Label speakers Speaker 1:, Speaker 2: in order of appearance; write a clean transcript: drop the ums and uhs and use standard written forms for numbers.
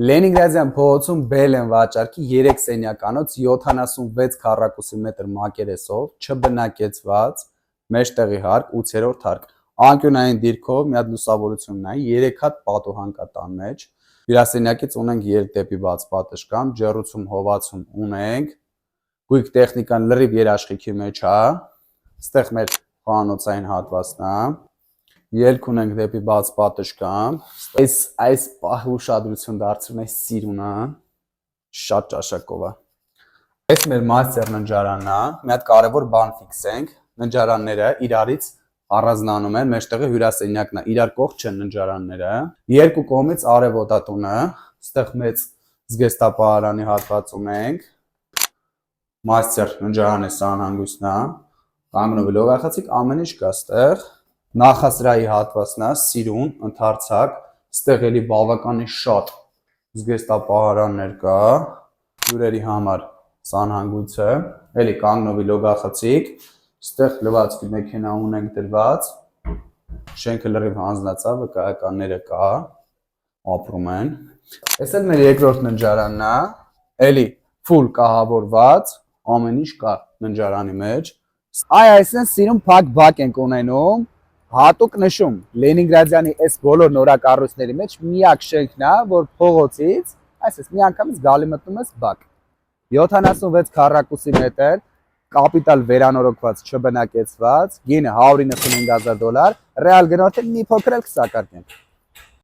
Speaker 1: Լենինգրադյան փողոցում բել են վաճառքի 3 սենյականոց 76 քառակուսի մետր մակերեսով, չբնակեցված, մեջտեղի հարկ, 8-րդ հարկ, անկյունային դիրքով, մի հատ լուսավորություն ունի, 3 հատ պատուհան կա տան մեջ, հյուրասենյակից ունենք 2 դեպի բաց պատշգամբ, ջեռուցում հովացում ունենք, գույք տեխնիկան լրիվ երաշխիքի մեջ է, ստեղ մեր խոհանոցային հատվածն է, ելք ունենք դեպի բաց պատշգամբ, այս պահը ուշադրություն դարձրուն այս սիրունը, շատ ճաշակով է, այս մեր մաստեր ննջարանն է, մի հատ կարևոր բան ֆիքսենք, ննջարանները իրարից առանձնանում են, մեջտեղը հյուրասենյակն է, իրար կողք չեն ննջարանները, երկու կողմից արևոտատունը, ստեղ մեծ զգեստապահարանի հատված ունենք, մաստեր ննջարանի սանհանգույցն է, կանգնով լողախացիկ ամեն ինչ կա ստեղ, նախասրահի հատվածն է, սիրուն, ընդարձակ, ստեղ էլի բավականին շատ զգեստապահարաններ կա, հյուրերի համար սանհանգույցը, էլի կանգնովի լոգախցիկ, ստեղ լվացքի մեքենա ունենք դրված, շենքը լրիվ հանձնածա, վկայականները կա, ապրում են, այս էլ մեր երկրորդ ննջարանն է, էլի ֆուլ կահավորված, ամեն ինչ կա ննջարանի մեջ, այսինքն սիրուն փակ բակ ենք ունենում, հատուկ նշում, Լենինգրադյանի այս բոլոր նորակառույցների մեջ միակ շենքն է, որ փողոցից, այսպես մի անգամից գալի մտնում ես բակ, 76 քառակուսի մետր, կապիտալ վերանորոգված, չբնակեցված, գինը $195,000, ռեալ գնորդել մի փոքր էլ կսակարկենք։